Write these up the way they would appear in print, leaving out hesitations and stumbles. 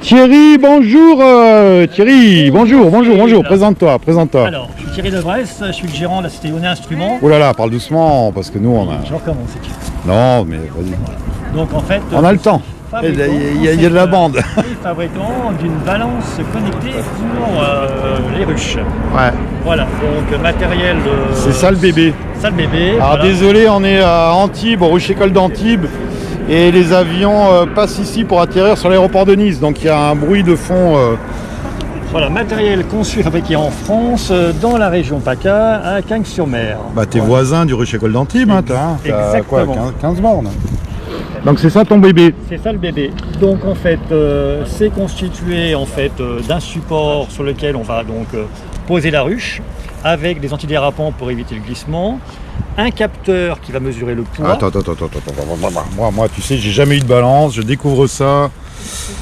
Thierry, bonjour Thierry, bonjour, présente-toi. Alors, je suis Thierry de Bresse, je suis le gérant de la société Oné Instruments. Oh là là, parle doucement, parce que nous on a... Je recommence. Non, mais vas-y. Donc en fait... On a le temps, il y a de la bande. Fabricant d'une balance connectée pour les ruches. Ouais. Voilà, donc matériel... C'est ça le bébé. Ça le bébé. Alors voilà. désolé, on est à Antibes, au Ruche-École d'Antibes. Et les avions passent ici pour atterrir sur l'aéroport de Nice. Donc il y a un bruit de fond. Voilà, matériel conçu et fabriqué en France, dans la région PACA, à Cagnes-sur-Mer. Bah t'es voilà. voisin du Ruche-École d'Antibes, hein, t'as quoi, Exactement. 15 bornes. Donc c'est ça ton bébé. C'est ça le bébé. Donc en fait, c'est constitué en fait d'un support sur lequel on va donc poser la ruche, avec des antidérapants pour éviter le glissement, un capteur qui va mesurer le poids. Attends. Moi, tu sais, j'ai jamais eu de balance, je découvre ça.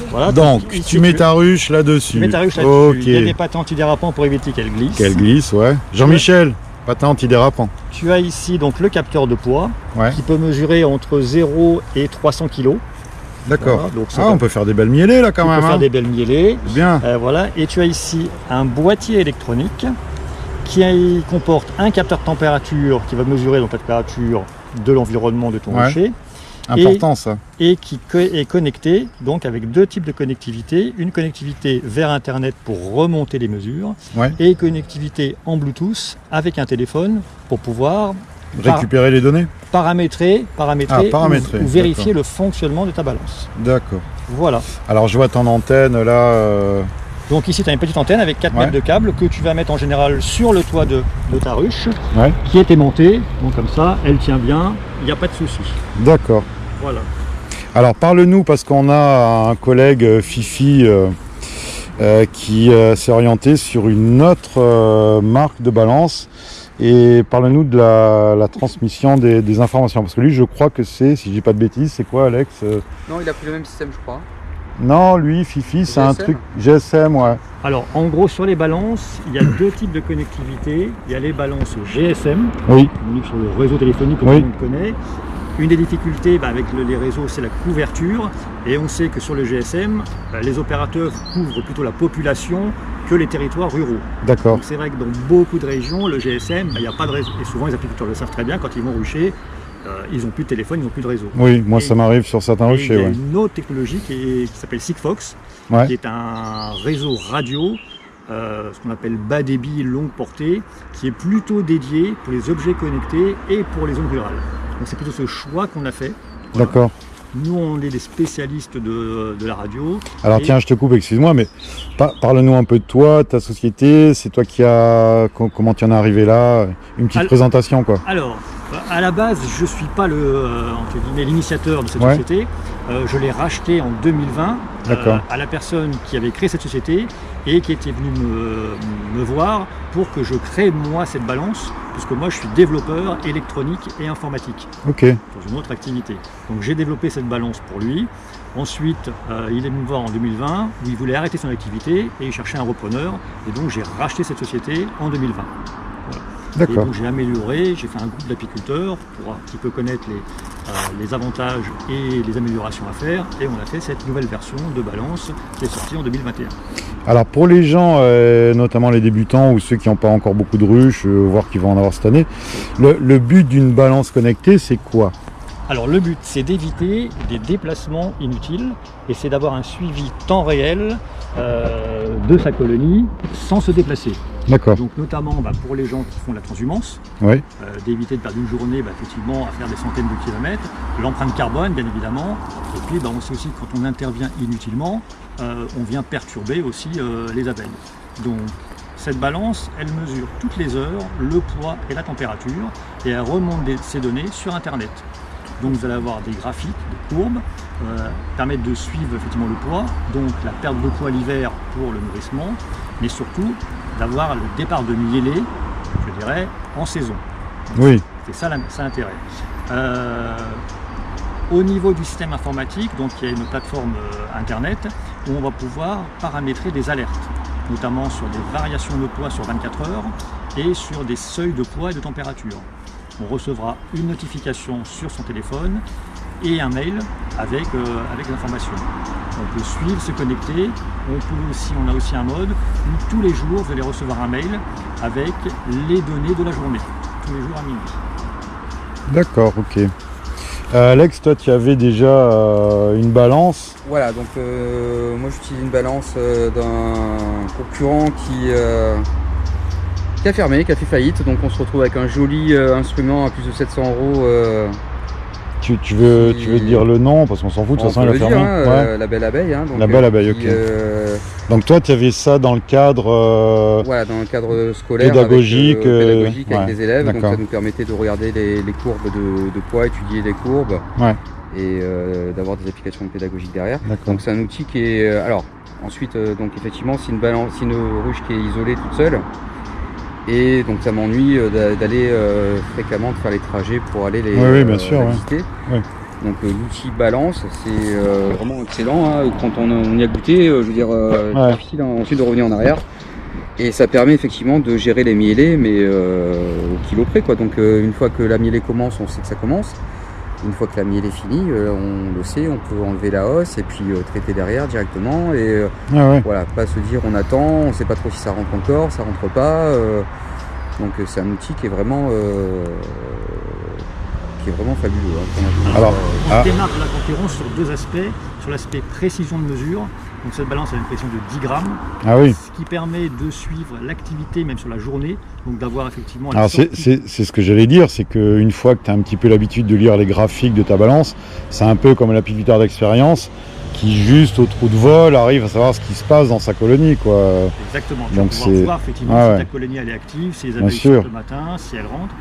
Voilà, Donc, tu mets ta ruche là-dessus. Tu mets ta ruche là-dessus. Ok. Il y a des patins antidérapants pour éviter qu'elle glisse. Qu'elle glisse, ouais. Jean-Michel, patin antidérapant. Tu as ici donc le capteur de poids, Ouais. qui peut mesurer entre 0 et 300 kg. D'accord. Voilà, donc On peut faire des belles mielées là quand tu même. peux faire des belles mielées. Bien. Voilà. Et tu as ici un boîtier électronique qui comporte un capteur de température qui va mesurer donc la température de l'environnement de ton Ouais. rocher. Important ça. Et qui est connecté donc avec deux types de connectivité, une connectivité vers internet pour remonter les mesures, Ouais. et une connectivité en Bluetooth avec un téléphone pour pouvoir Récupérer les données. paramétrer, paramétrer, ou vérifier d'accord. le fonctionnement de ta balance. D'accord. Voilà. Alors je vois ton antenne là. Donc ici tu as une petite antenne avec 4 Ouais. mètres de câble que tu vas mettre en général sur le toit de ta ruche, Ouais. qui est aimantée, donc comme ça elle tient bien, il n'y a pas de souci. D'accord. Voilà. Alors parle-nous parce qu'on a un collègue Fifi qui s'est orienté sur une autre marque de balance. Et parle-nous de la transmission des informations. Parce que lui, je crois que c'est, si je dis pas de bêtises, c'est quoi Alex Non, il a pris le même système, je crois. Non, lui, Fifi, c'est un GSM? truc GSM, ouais. Alors en gros sur les balances, il y a deux types de connectivité. Il y a les balances GSM, Oui, donc sur le réseau téléphonique comme Oui. tout le monde connaît. Une des difficultés avec les réseaux, c'est la couverture. Et on sait que sur le GSM, les opérateurs couvrent plutôt la population que les territoires ruraux. d'accord. Donc c'est vrai que dans beaucoup de régions, le GSM, il n'y a pas de réseau. Et souvent les apiculteurs le savent très bien, quand ils vont rucher, ils n'ont plus de téléphone, ils n'ont plus de réseau. Oui, moi Et- ça m'arrive sur certains Et il rochers, y a ouais. une autre technologie qui s'appelle Sigfox, Ouais. qui est un réseau radio, ce qu'on appelle bas débit longue portée, qui est plutôt dédié pour les objets connectés et pour les zones rurales. Donc c'est plutôt ce choix qu'on a fait. Voilà. D'accord. Nous on est des spécialistes de la radio. Alors Et- tiens, je te coupe, excuse-moi, mais parle-nous un peu de toi, ta société, c'est toi qui as... Comment tu en es arrivé là? Une petite Alors- présentation, quoi. Alors, à la base, je ne suis pas entre guillemets, l'initiateur de cette Ouais. société. Je l'ai racheté en 2020 D'accord. à la personne qui avait créé cette société et qui était venue me voir pour que je crée moi cette balance, puisque moi je suis développeur électronique et informatique Ok, dans une autre activité. Donc j'ai développé cette balance pour lui. Ensuite, il est venu me voir en 2020 où il voulait arrêter son activité et il cherchait un repreneur. Et donc j'ai racheté cette société en 2020. Et d'accord. donc j'ai amélioré, j'ai fait un groupe d'apiculteurs pour un petit peu connaître les avantages et les améliorations à faire. Et on a fait cette nouvelle version de balance qui est sortie en 2021. Alors pour les gens, notamment les débutants ou ceux qui n'ont pas encore beaucoup de ruches, voire qui vont en avoir cette année, le but d'une balance connectée, c'est quoi? Alors le but, c'est d'éviter des déplacements inutiles et c'est d'avoir un suivi temps réel de sa colonie sans se déplacer. D'accord, Donc notamment pour les gens qui font de la transhumance, oui, d'éviter de perdre une journée effectivement à faire des centaines de kilomètres, l'empreinte carbone bien évidemment, et puis on sait aussi que quand on intervient inutilement, on vient perturber aussi les abeilles. Donc cette balance, elle mesure toutes les heures le poids et la température et elle remonte ces données sur internet. Donc vous allez avoir des graphiques, des courbes, permettre de suivre effectivement le poids, donc la perte de poids l'hiver pour le nourrissement, mais surtout d'avoir le départ de mielés, je dirais, en saison. oui, C'est ça l'intérêt. Au niveau du système informatique, donc il y a une plateforme internet où on va pouvoir paramétrer des alertes, notamment sur des variations de poids sur 24 heures et sur des seuils de poids et de température. On recevra une notification sur son téléphone et un mail avec l'information. On peut suivre, se connecter. On a aussi un mode où tous les jours vous allez recevoir un mail avec les données de la journée, tous les jours à minuit. D'accord, ok. Alex, toi tu avais déjà une balance. Voilà, donc moi j'utilise une balance d'un concurrent qui a fermé, qui a fait faillite. Donc on se retrouve avec un joli instrument à plus de 700 €. Tu veux dire le nom parce qu'on s'en fout, de toute façon il a fermé. Ouais. La Belle Abeille. Donc, La Belle Abeille, ok. Donc toi tu avais ça dans le cadre voilà, dans le cadre scolaire pédagogique, avec ouais, les élèves. Donc d'accord. ça nous permettait de regarder les courbes de poids, étudier les courbes Ouais. et d'avoir des applications pédagogiques derrière. D'accord. Donc c'est un outil qui est... alors ensuite, donc effectivement, c'est une ruche qui est isolée toute seule. Et donc ça m'ennuie d'aller fréquemment de faire les trajets pour aller les bien sûr, visiter. Ouais. Donc l'outil balance, c'est vraiment excellent hein, quand on y a goûté. Je veux dire, c'est difficile ensuite de revenir en arrière. Et ça permet effectivement de gérer les mielés, mais au kilo près, quoi. Donc une fois que la mielée commence, on sait que ça commence. Une fois que la mielée est finie, on le sait, on peut enlever la hausse et puis traiter derrière directement. Et voilà, pas se dire on attend, on ne sait pas trop si ça rentre encore, ça rentre pas. Donc c'est un outil qui est vraiment fabuleux. Hein, alors, on démarque la concurrence sur deux aspects. Sur l'aspect précision de mesure, donc cette balance a une pression de 10 grammes, ce qui permet de suivre l'activité même sur la journée, donc d'avoir effectivement... Alors c'est ce que j'allais dire, c'est qu'une fois que tu as un petit peu l'habitude de lire les graphiques de ta balance, c'est un peu comme l'apiculteur d'expérience qui juste au trou de vol arrive à savoir ce qui se passe dans sa colonie, quoi. Exactement, donc tu vas pouvoir voir effectivement si ta colonie elle est active, si les abeilles sortent le matin, si elles rentrent.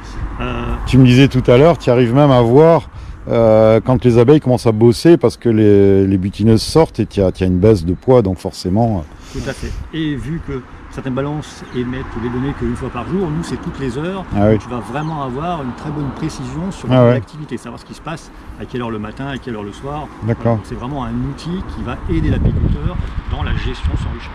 Tu me disais tout à l'heure, tu arrives même à voir quand les abeilles commencent à bosser parce que les butineuses sortent et tu as une baisse de poids, donc forcément... Tout à fait. Et vu que certaines balances émettent les données qu'une fois par jour, nous c'est toutes les heures, donc tu vas vraiment avoir une très bonne précision sur l'activité, savoir ce qui se passe, à quelle heure le matin, à quelle heure le soir. D'accord. C'est vraiment un outil qui va aider l'apiculteur dans la gestion sans ruche.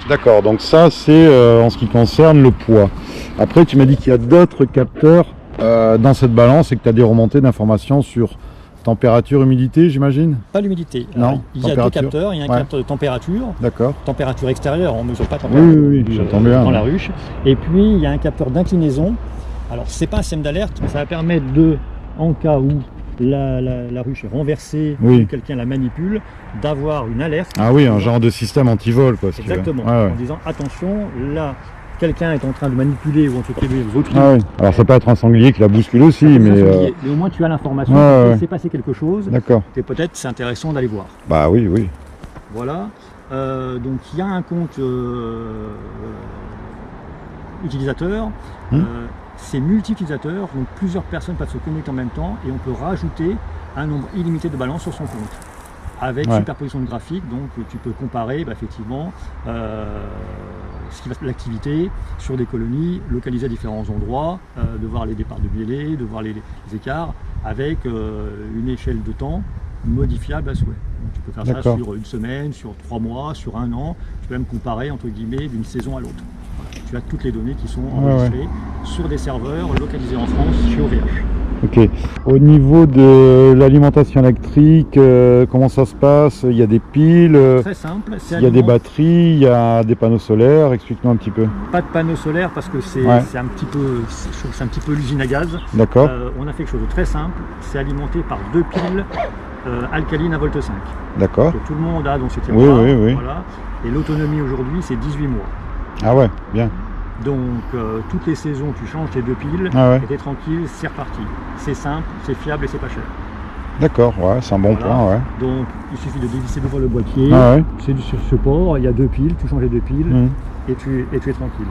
D'accord, donc ça c'est en ce qui concerne le poids. Après tu m'as dit qu'il y a d'autres capteurs dans cette balance et que tu as des remontées d'informations sur température, humidité, j'imagine? Pas l'humidité. Non. Il y a deux capteurs. Il y a un capteur de température. D'accord. Température extérieure, on ne mesure pas température oui, j'entends bien, dans la ruche. Et puis il y a un capteur d'inclinaison. Alors c'est pas un système d'alerte, mais ça va permettre en cas où la ruche est renversée, ou quelqu'un la manipule, d'avoir une alerte. Ah oui, un genre de système anti-vol, quoi. Exactement. En disant attention, là. Quelqu'un est en train de manipuler ou en tout cas votre... Alors ça peut être un sanglier qui la bouscule aussi, mais au moins tu as l'information, il s'est passé quelque chose. D'accord. Et peut-être c'est intéressant d'aller voir. Bah oui. Voilà. Donc il y a un compte utilisateur. C'est multi-utilisateur, donc plusieurs personnes peuvent se connecter en même temps et on peut rajouter un nombre illimité de balances sur son compte. Avec superposition de graphiques, donc tu peux comparer effectivement l'activité sur des colonies, localisées à différents endroits, de voir les départs de mielés, de voir les écarts, avec une échelle de temps modifiable à souhait. Donc, tu peux faire ça sur une semaine, sur 3 mois, sur 1 an, tu peux même comparer entre guillemets d'une saison à l'autre. Voilà. Tu as toutes les données qui sont enregistrées sur des serveurs localisés en France chez OVH. Ok. Au niveau de l'alimentation électrique, comment ça se passe? Il y a des piles? Très simple. Il y a des batteries, il y a des panneaux solaires. Explique-nous un petit peu. Pas de panneaux solaires parce que c'est un petit peu l'usine à gaz. D'accord. On a fait quelque chose de très simple. C'est alimenté par 2 piles alcalines à volt 5. D'accord. Que tout le monde a dans ce tiroir. Oui. Voilà. Et l'autonomie aujourd'hui, c'est 18 mois. Ah ouais, bien. Donc toutes les saisons tu changes tes 2 piles et t'es tranquille, c'est reparti. C'est simple, c'est fiable et c'est pas cher. D'accord, c'est un bon point. Donc il suffit de dévisser devant le boîtier, c'est du sur support, il y a 2 piles, tu changes les 2 piles et tu es tranquille.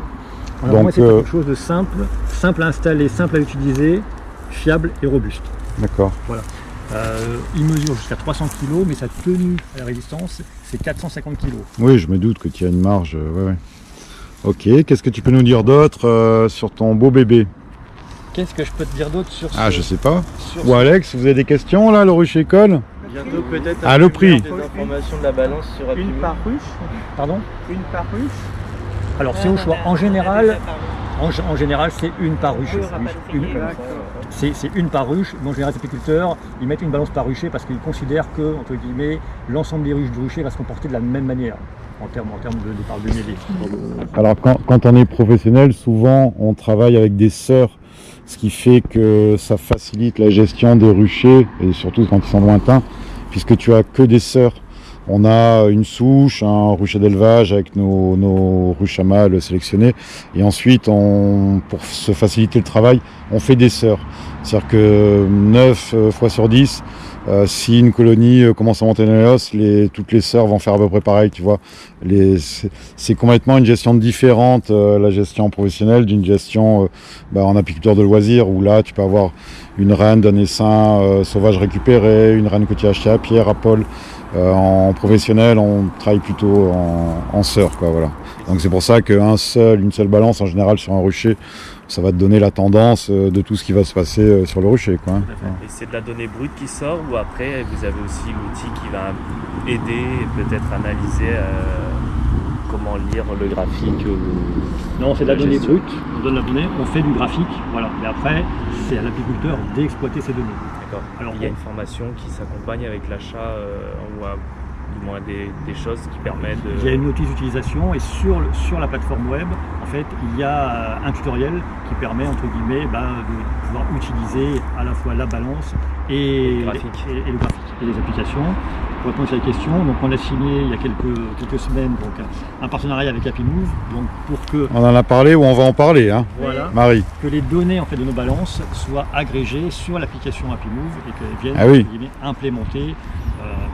Alors moi c'est quelque chose de simple à installer, simple à utiliser, fiable et robuste. D'accord. Voilà. Il mesure jusqu'à 300 kg mais sa tenue à la résistance c'est 450 kg. Oui, je me doute que tu as une marge. Ok, qu'est-ce que tu peux nous dire d'autre sur ton beau bébé? Qu'est-ce que je peux te dire d'autre sur ce... Ah, je sais pas. Ou Alex, vous avez des questions là, le ruche école? Bientôt peut-être le prix. des informations de la balance sur Apimil. Une par ruche? Pardon? Une par ruche? Alors c'est au choix. En général, c'est une par ruche. c'est une par ruche. Donc, en général, les apiculteurs, ils mettent une balance par rucher parce qu'ils considèrent que, entre guillemets, l'ensemble des ruches du rucher va se comporter de la même manière en termes de part de mêlée. Alors quand on est professionnel, souvent on travaille avec des sœurs, ce qui fait que ça facilite la gestion des ruchers, et surtout quand ils sont lointains, puisque tu as que des sœurs. On a une souche, un rucher d'élevage avec nos ruches à mâles sélectionnées, et ensuite, pour se faciliter le travail, on fait des sœurs. C'est-à-dire que 9 fois sur 10, si une colonie commence à monter dans les os, toutes les sœurs vont faire à peu près pareil, tu vois. C'est complètement une gestion différente, la gestion professionnelle, d'une gestion en apiculteur de loisirs, où là, tu peux avoir une reine d'un essaim sauvage récupéré, une reine que tu as achetée à Pierre, à Paul. En professionnel, on travaille plutôt en sœur, quoi, voilà. Donc c'est pour ça qu'une seule balance en général sur un rucher, ça va te donner la tendance de tout ce qui va se passer sur le rucher, quoi. Et c'est de la donnée brute qui sort, ou après vous avez aussi l'outil qui va aider et peut-être analyser comment lire le graphique Non, c'est de la donnée brute, on donne la donnée, on fait du graphique, voilà. Mais après, c'est à l'apiculteur d'exploiter ces données. D'accord. Alors il y a une formation qui s'accompagne avec l'achat ou du moins des choses qui permettent de... Il y a une notice d'utilisation et sur la plateforme web, en fait, il y a un tutoriel qui permet, entre guillemets, de pouvoir utiliser à la fois la balance et le graphique et les applications. Pour répondre à la question, donc on a signé il y a quelques semaines un partenariat avec HappyMove, donc pour que... On en a parlé ou on va en parler, hein, voilà, Marie. Que les données en fait, de nos balances soient agrégées sur l'application HappyMove et qu'elles viennent entre guillemets, implémenter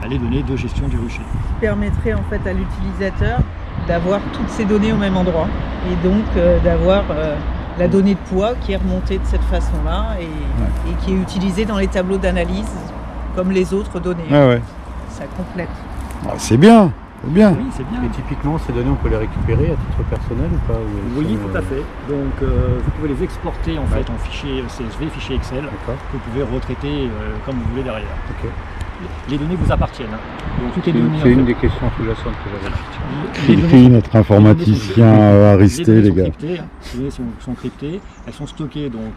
les données de gestion du rucher. Permettrait en fait à l'utilisateur d'avoir toutes ces données au même endroit et donc d'avoir la donnée de poids qui est remontée de cette façon-là et qui est utilisée dans les tableaux d'analyse comme les autres données. Ça complète. C'est bien, c'est bien. Oui, c'est bien. Et typiquement, ces données, on peut les récupérer à titre personnel ou pas? Oui, tout à fait. Donc, vous pouvez les exporter en fait en fichier CSV, fichier Excel, que vous pouvez retraiter comme vous voulez derrière. Les données vous appartiennent. Donc, toutes les données. C'est une des questions sous-jacentes que j'avais. Crypté, notre informaticien Aristé, les gars. Les données sont cryptées, elles sont stockées donc,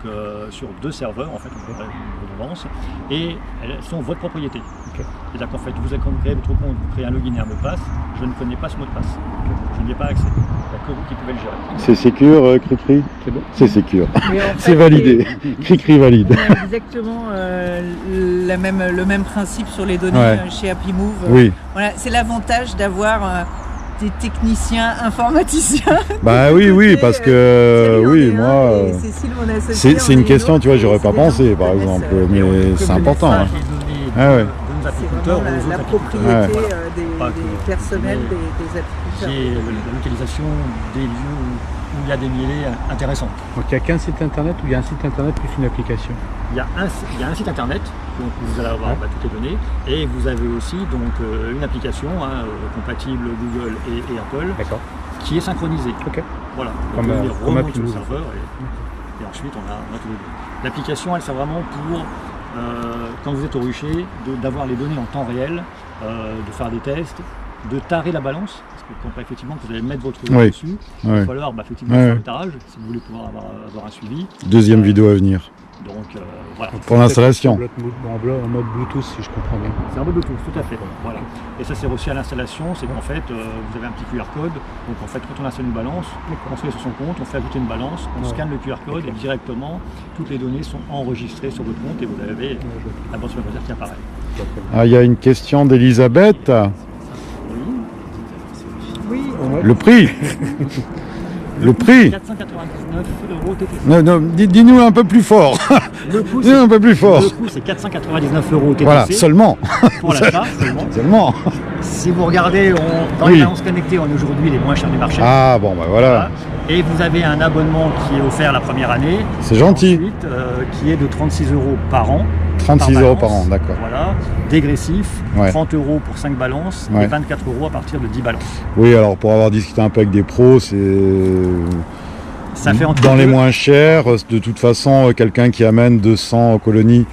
sur 2 serveurs, en fait, une redondance, et elles sont votre propriété. C'est-à-dire qu'en fait, vous avez créé votre compte, vous créez un login et un mot de passe, je ne connais pas ce mot de passe. Je n'y ai pas accès. Il n'y a que vous qui pouvez le gérer. C'est sécure, Cricri? C'est bon. C'est sécure. C'est fait, validé. Cricri valide. On a exactement le même principe sur les données chez HappyMove. Oui. Voilà, c'est l'avantage d'avoir des techniciens informaticiens. Bah oui, parce que moi, c'est une question, tu vois, j'aurais pas pensé, par exemple, mais c'est important. Hein. La propriété des personnels des apiculteurs. C'est la localisation des lieux où il y a des mielés intéressants. Donc il n'y a qu'un site internet ou il y a un site internet plus une application? Il y a un site internet, donc vous allez avoir toutes les données, et vous avez aussi donc, une application compatible Google et Apple qui est synchronisée. Voilà, comme remonte au serveur et ensuite on a tous les données. L'application elle sert vraiment pour quand vous êtes au rucher, d'avoir les données en temps réel, de faire des tests, de tarer la balance, parce que quand effectivement vous allez mettre votre rucher dessus, il va falloir effectivement faire le tarage si vous voulez pouvoir avoir un suivi. Deuxième vidéo à venir. Donc voilà. Pour l'installation. En mode Bluetooth si je comprends bien. C'est un mode Bluetooth, tout à fait. Voilà. Et ça sert aussi à l'installation, c'est qu'en fait vous avez un petit QR code, donc en fait quand on installe une balance, on se met sur son compte, on fait ajouter une balance, on scanne le QR code et directement toutes les données sont enregistrées sur votre compte et vous avez la balance supplémentaire qui apparaît. Ah, il y a une question d'Elisabeth. Oui. Le prix. Le prix 499 € TTC. Non, dis-nous un peu plus fort. Le coût, c'est 499 € TTC. Voilà, seulement. Pour l'achat, seulement. Si vous regardez, dans les balances connectées, on est aujourd'hui les moins chers du marché. Ah bon, bah voilà. Et vous avez un abonnement qui est offert la première année. C'est gentil. Ensuite, qui est de 36 € par an. 36 € par an, d'accord. Voilà, dégressif, 30 € pour 5 balances et 24 € à partir de 10 balances. Oui, alors pour avoir discuté un peu avec des pros, Ça fait entre dans les deux. moins chers. De toute façon, quelqu'un qui amène 200 colonies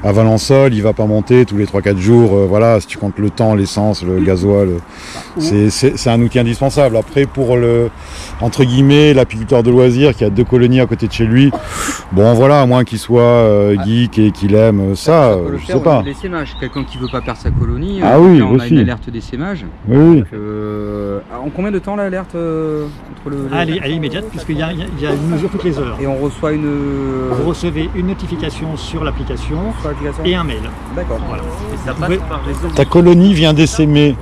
à Valençol, il va pas monter tous les 3-4 jours. Voilà, si tu comptes le temps, l'essence, le gasoil, c'est un outil indispensable. Après, pour le, entre guillemets, l'apiculteur de loisirs qui a 2 colonies à côté de chez lui, bon voilà, à moins qu'il soit geek et qu'il aime ça, peut le je faire sais au pas. niveau des sémages. Quelqu'un qui veut pas perdre sa colonie, Ah oui, là, on a aussi. une alerte des sémages. Oui, oui. Donc, en combien de temps l'alerte entre le... Elle est immédiate puisqu'il y a une mesure toutes les heures. Et on reçoit une... Vous recevez une notification sur l'application sur l'application. et un mail. D'accord. Voilà. Et ça pouvez- passe par réseau. Ta colonie vient d'essaimer.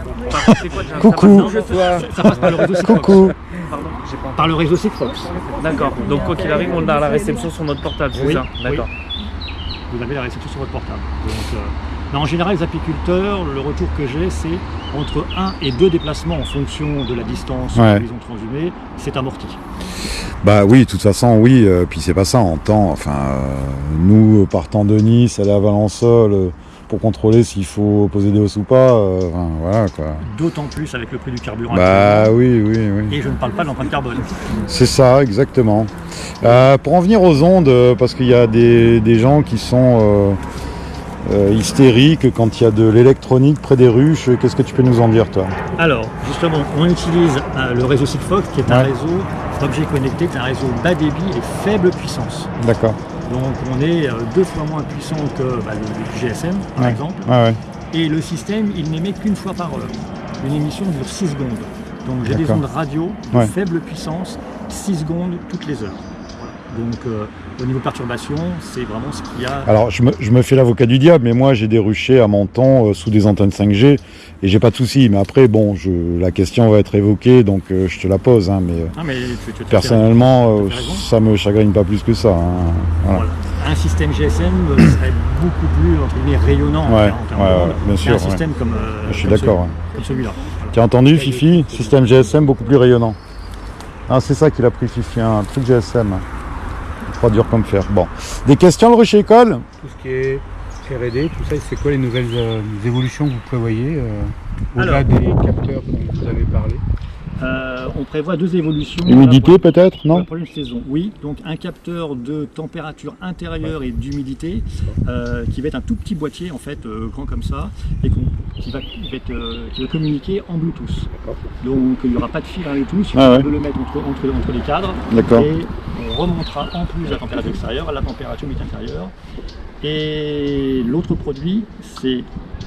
C'est quoi déjà, Coucou. ça passe Ça passe par le réseau Sigfox. Coucou. Pardon, j'ai pas entendu. Par le réseau Sigfox. D'accord. Donc quoi qu'il arrive, on a la réception sur notre portable, c'est Oui, ça? D'accord. Vous avez la réception sur votre portable. Donc, mais en général, les apiculteurs, le retour que j'ai, c'est entre 1 et 2 déplacements en fonction de la distance Ouais. qu'ils ont transhumé, c'est amorti. Bah oui, de toute façon, oui. Puis c'est pas ça en temps. Enfin, nous, partant de Nice, aller à Valençol pour contrôler s'il faut poser des hausses ou pas. Enfin, voilà quoi. D'autant plus avec le prix du carburant Bah actuellement. oui, oui, oui. Et je ne parle pas de l'empreinte carbone. C'est ça, exactement. Pour en venir aux ondes, parce qu'il y a des gens qui sont hystériques quand il y a de l'électronique près des ruches, qu'est-ce que tu peux nous en dire, toi? Alors, justement, on utilise le réseau Sigfox, qui est un Ouais. réseau d'objets connectés, qui est un réseau bas débit et faible puissance. D'accord. Donc, on est 2 fois moins puissant que le GSM, par Ouais. exemple. Ouais, ouais. Et le système, il n'émet qu'une fois par heure. Une émission dure 6 secondes. Donc j'ai des D'accord. ondes radio de Ouais. faible puissance, 6 secondes toutes les heures. Voilà. Donc au niveau perturbation, c'est vraiment ce qu'il y a. Alors, je me fais l'avocat du diable, mais moi, j'ai des ruchers à Menton sous des antennes 5G et j'ai pas de souci. Mais après, bon, la question va être évoquée, donc je te la pose. Hein, mais Ah, mais tu as personnellement, tout à fait raison. ça me chagrine pas plus que ça. Hein. Voilà. Voilà. Un système GSM serait beaucoup plus entre guillemets rayonnant Ouais, en termes ouais, de ouais, ondes bien qu'un sûr, système comme, Je suis comme d'accord. celui- Ouais. comme celui-là. Voilà. Tu as entendu, Fifi? Système GSM beaucoup plus rayonnant. Ah, c'est ça qu'il a pris, Fifi, un truc GSM. Pas dur comme fer. Bon. Des questions, le rucher école? Tout ce qui est R&D, tout ça, c'est quoi les nouvelles évolutions que vous prévoyez au-delà Alors. des capteurs dont vous avez parlé? On prévoit 2 évolutions. Humidité, peut-être, Pour la non? prochaine saison, oui. Donc un capteur de température intérieure et d'humidité qui va être un tout petit boîtier en fait, grand comme ça, et qui va communiquer en Bluetooth. Donc il n'y aura pas de fil à Bluetooth, Ah on ouais. peut le mettre entre les cadres. D'accord. Et on remontera en plus la température extérieure, la température intérieure. Et l'autre produit, c'est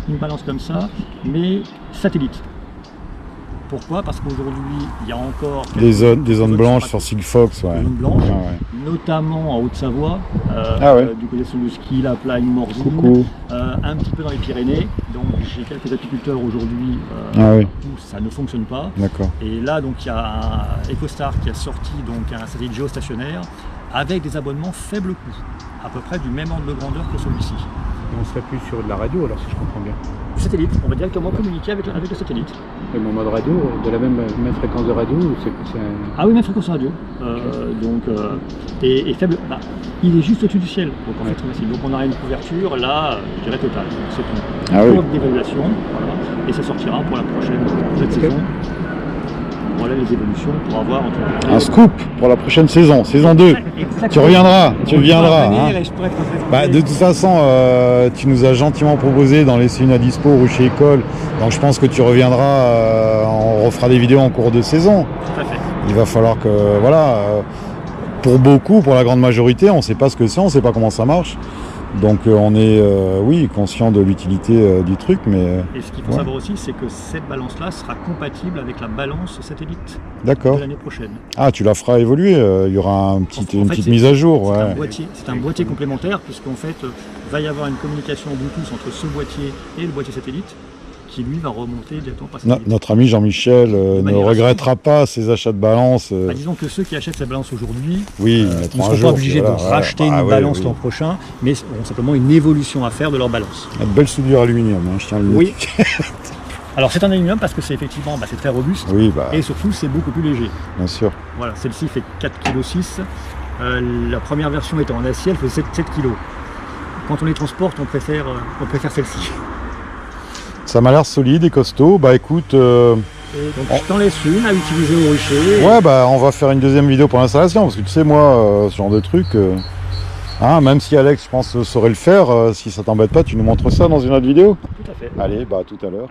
une balance comme ça, mais satellite. Pourquoi? Parce qu'aujourd'hui, il y a encore Des zones blanches qui sur Sigfox, ouais. des zones blanches, Ah ouais. notamment en Haute-Savoie, Ah ouais. du côté de ski, La Plagne, Morzine, Coucou. un petit peu dans les Pyrénées. Donc j'ai quelques apiculteurs aujourd'hui Ah oui. où ça ne fonctionne pas. D'accord. Et là, donc il y a EcoStar qui a sorti donc un satellite géostationnaire avec des abonnements faible coût, à peu près du même ordre de grandeur que celui-ci. Et on serait plus sur de la radio alors si je comprends bien. Du satellite, on va directement communiquer avec le satellite. Même en mode radio, de la même fréquence de radio, ou c'est Ah oui, même fréquence radio. Et faible. Bah, il est juste au-dessus du ciel, donc en fait très facile. Donc on aura une couverture là, je dirais totale. C'est une Ah oui. courbe d'évaluation, voilà, et ça sortira pour la prochaine saison. Voilà les évolutions pour avoir entre. Un scoop pour la prochaine saison, saison 2. Tu reviendras, tu viendras. Hein. Bah, de toute façon, tu nous as gentiment proposé d'en laisser une à dispo au Rucher École. Donc je pense que tu reviendras, on refera des vidéos en cours de saison. Tout à fait. Il va falloir que, voilà, pour beaucoup, pour la grande majorité, on ne sait pas ce que c'est, on ne sait pas comment ça marche. Donc on est, oui, conscient de l'utilité du truc, mais Et ce qu'il faut ouais. savoir aussi, c'est que cette balance-là sera compatible avec la balance satellite d'accord. de l'année prochaine. Ah, tu la feras évoluer, il y aura une En petite fait, c'est- mise à jour. C'est un boîtier complémentaire, puisqu'en fait, va y avoir une communication Bluetooth entre ce boîtier et le boîtier satellite, qui lui va remonter directement par satellite. Notre ami Jean-Michel ne manière regrettera pas ses achats de balance. Bah, disons que ceux qui achètent cette balance aujourd'hui Oui, ils ne mettront seront un pas jour. obligés voilà, de ouais. racheter Ah une ouais, balance oui. l'an prochain, mais auront simplement une évolution à faire de leur balance. Une belle soudure aluminium, hein, je tiens à le Oui. noter. Alors c'est un aluminium parce que c'est effectivement c'est très robuste Oui, bah, et surtout c'est beaucoup plus léger. bien sûr. Voilà, celle-ci fait 4,6 kg. La première version était en acier, elle faisait 7 kg. Quand on les transporte, on préfère celle-ci. Ça m'a l'air solide et costaud. Bah écoute, Donc je t'en laisse une à utiliser au rucher. Ouais, bah on va faire une deuxième vidéo pour l'installation, parce que tu sais, moi, ce genre de truc, hein, même si Alex, je pense, saurait le faire, si ça t'embête pas, tu nous montres ça dans une autre vidéo. Tout à fait. Allez, bah à tout à l'heure.